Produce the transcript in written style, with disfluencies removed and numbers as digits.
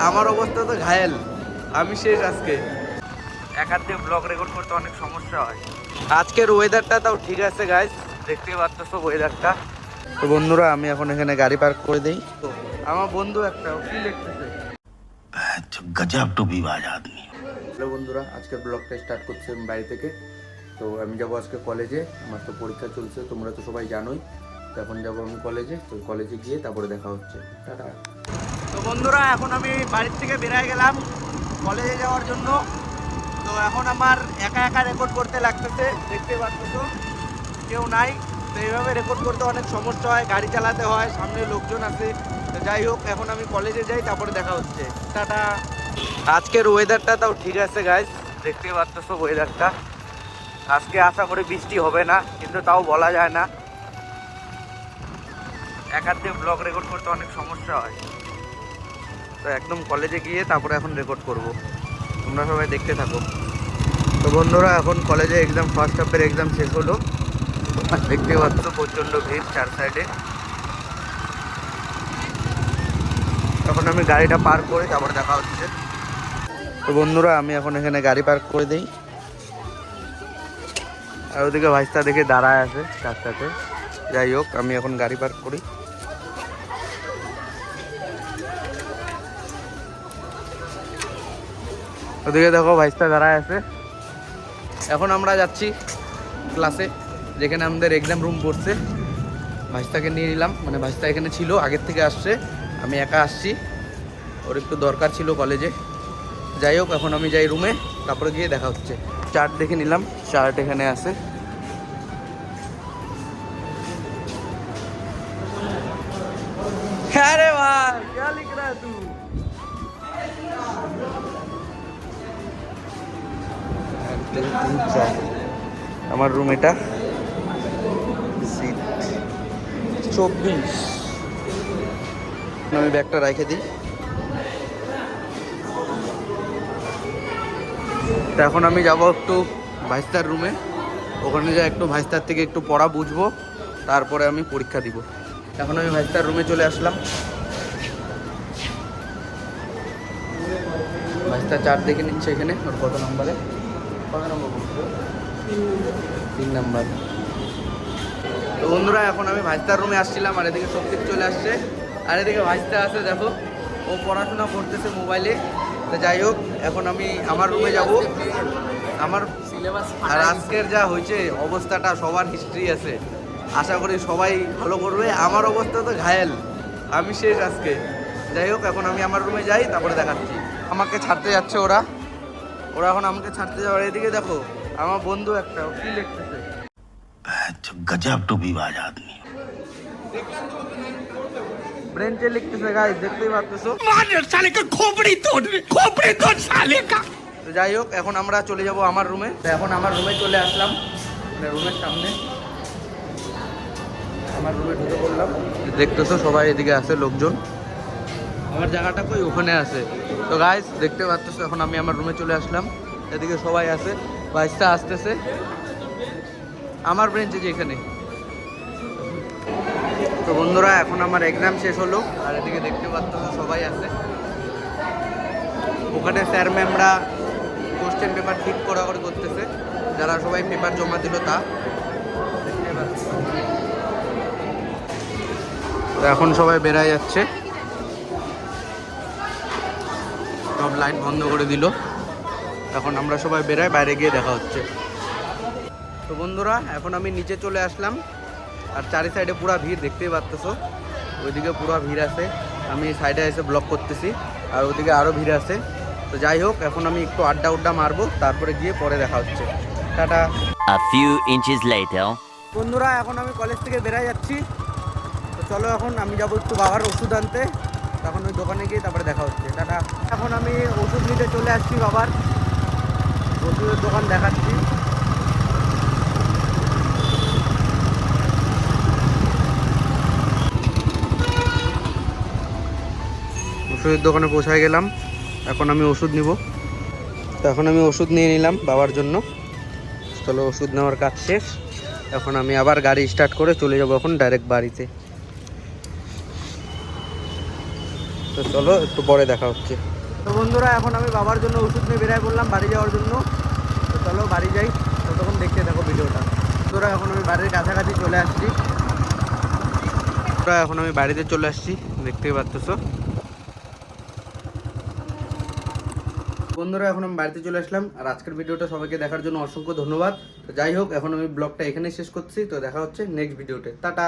আমার অবস্থা তো ঘায়েল, আমি শেষ আজকে। এক হাত দিয়ে ব্লগ রেকর্ড করতে অনেক সমস্যা হয়। আজকের ওয়েদারটা তাও ঠিক আছে গাইস, দেখতে পাচ্ছ ওয়েদারটা। তো বন্ধুরা আমি এখন এখানে গাড়ি পার্ক করে দিই। তো আমার বন্ধু একটা কি দেখতেছে, গজব টুপিবাজ আদমি। হ্যালো বন্ধুরা, আজকের ব্লগটা স্টার্ট করছি আমি বাড়ি থেকে। তো আমি যাবো আজকে কলেজে, আমার তো পরীক্ষা চলছে, তোমরা তো সবাই জানোই। তো এখন যাবো আমি কলেজে, তো কলেজে গিয়ে তারপরে দেখা হচ্ছে। টাটা। তো বন্ধুরা এখন আমি বাড়ির থেকে বেরিয়ে গেলাম কলেজে যাওয়ার জন্য। তো এখন আমার একা একা রেকর্ড করতে লাগতেছে, দেখতে পাচ্ছ তো কেউ নাই। তো এইভাবে রেকর্ড করতে অনেক সমস্যা হয়, গাড়ি চালাতে হয়, সামনে লোকজন আছে। তো যাই হোক এখন আমি কলেজে যাই, তারপরে দেখা হচ্ছে। টাটা। আজকের ওয়েদারটা তাও ঠিক আছে গাইস, দেখতে পাচ্ছ ওয়েদারটা। আজকে আশা করি বৃষ্টি হবে না, কিন্তু তাও বলা যায় না। এক হাত দিয়ে ব্লগ রেকর্ড করতে অনেক সমস্যা হয়। তো একদম কলেজে গিয়ে তারপরে এখন রেকর্ড করব, তোমরা সবাই দেখতে থাকো। তো বন্ধুরা এখন কলেজে এক্সাম, ফার্স্ট হাফের এক্সাম শেষ হলো। দেখতে পাচ্ছ প্রচণ্ড ভিড় চার সাইডে। এখন আমি গাড়িটা পার্ক করে তারপর দেখা হচ্ছে। তো বন্ধুরা আমি এখন এখানে গাড়ি পার্ক করে দিই। আর ওদিকে ভাইস্তা দেখে দাঁড়ায় আছে তার সাথে। যাই হোক আমি এখন গাড়ি পার্ক করি। ওদিকে দেখো ভাইস্তা দাঁড়ায় আছে। এখন আমরা যাচ্ছি ক্লাসে, যেখানে আমাদের এক্সাম রুম পড়ছে। ভাইস্তাকে নিয়ে নিলাম, মানে ভাইস্তা এখানে ছিল আগের থেকে আসছে, আমি একা আসছি, ওর একটু দরকার ছিল কলেজে। যাই হোক এখন আমি যাই রুমে, তারপরে গিয়ে দেখা হচ্ছে। চার্ট দেখে নিলাম, চার্ট এখানে আছে। আরে ভাই क्या लिख रहा है तू? আমার রুম এটা, সিট 24। আমি ব্যাগটা রেখে দিই। তো এখন আমি যাব একটু ভাইস্তার রুমে, ওখানে যা একটু ভাইস্তার থেকে একটু পড়া বুঝবো, তারপরে আমি পরীক্ষা দিব। এখন আমি ভাইস্তার রুমে চলে আসলাম। ভাইস্তা চার্ট দেখে নিচ্ছে এখানে, ওর কত নম্বরে, কত নম্বর পড়ছে, 3 নাম্বার। তো বন্ধুরা এখন আমি ভাইস্তার রুমে আসছিলাম, আর এদিকে শক্তিক চলে আসছে, আর এদিকে ভাইস্তা আছে দেখো, ও পড়াশোনা করতেছে মোবাইলে। তো যাই হোক এখন আমি আমার রুমে যাব। আমার সিলেবাস আর আজকের যা হয়েছে অবস্থাটা, সবার হিস্ট্রি আছে, আশা করি সবাই ভালো করবে। আমার অবস্থা তো ঘায়েল, আমি শেষ আজকে। যাই হোক এখন আমি আমার রুমে যাই, তারপরে দেখাচ্ছি। আমাকে ছাড়তে যাচ্ছে ওরা, এখন আমাকে ছাড়তে যাওয়ার। এদিকে দেখো আমার বন্ধু একটা কি লিখতেছে, গজব টুপিবাজ আদমি। ব্রেঞ্চে লিখতেছে গাইস, দেখতেই পাচ্ছো। তো যাই হোক এখন আমরা চলে যাব আমার রুমে। তো এখন আমার রুমে চলে আসলাম, মানে রুমের সামনে আমার রুমে ঢুকে পড়লাম। দেখতেছো সবাই এদিকে আছে লোকজন, আমার জায়গাটা কই ওখানে আছে। তো গাইস দেখতে পাচ্ছো এখন আমি আমার রুমে চলে আসলাম, এদিকে সবাই আছে, ভাইস্তা আসতেছে আমার ব্রেঞ্চে যে এখানে। তো বন্ধুরা এখন আমার এক্সাম শেষ হলো, আর এদিকে দেখতে পাচ্ছ সবাই আছে। ওখানে স্যার ম্যামরা কোশ্চেন পেপার ঠিক করাকরি করতেছে, যারা সবাই পেপার জমা দিল তা দেখতে পাচ্ছ। তো এখন সবাই বেরায় যাচ্ছে, সব লাইট বন্ধ করে দিল। এখন আমরা সবাই বেরাই, বাইরে গিয়ে দেখা হচ্ছে। তো বন্ধুরা এখন আমি নিচে চলে আসলাম, আর চারি সাইডে পুরো ভিড় দেখতেই পাচ্তেছো। ওইদিকে পুরো ভিড় আছে, আমি সাইডে এসে ব্লক করতেছি, আর ওইদিকে আরও ভিড় আছে। তো যাই হোক এখন আমি একটু আড্ডা মারবো, তারপরে গিয়ে পরে দেখা হচ্ছে। Tata. A few inches later. বন্ধুরা এখন আমি কলেজ থেকে বেরিয়ে যাচ্ছি। তো চলো এখন আমি যাবো একটু বাবার ওষুধ আনতে, তখন ওই দোকানে গিয়ে তারপরে দেখা হচ্ছে। টাটা। এখন আমি ওষুধ নিতে চলে আসছি বাবার, ওষুধের দোকান দেখাচ্ছি। ওষুধের দোকানে পৌঁছায় গেলাম, এখন আমি ওষুধ নিব। তো এখন আমি ওষুধ নিয়ে নিলাম বাবার জন্য। চলো ওষুধ নেওয়ার কাজ শেষ, এখন আমি আবার গাড়ি স্টার্ট করে চলে যাব এখন ডাইরেক্ট বাড়িতে। তো চলো একটু পরে দেখা হচ্ছে। তো বন্ধুরা এখন আমি বাবার জন্য ওষুধ নিয়ে বেরিয়ে পড়লাম বাড়ি যাওয়ার জন্য। তো চলো বাড়ি যাই, ততক্ষণ দেখতে দেখো ভিডিওটা। বন্ধুরা এখন আমি বাড়ির কাছাকাছি চলে আসছি। এখন আমি বাড়িতে চলে আসছি, দেখতেই পাচ্ছ। বন্ধুরা এখন আমি বাড়িতে চলে আসলাম, আর আজকের ভিডিওটা সবাইকে দেখার জন্য অসংখ্য ধন্যবাদ। তো যাই হোক, এখন আমি ব্লগটা এখানেই শেষ করছি। তো দেখা হচ্ছে নেক্সট ভিডিওতে, টাটা।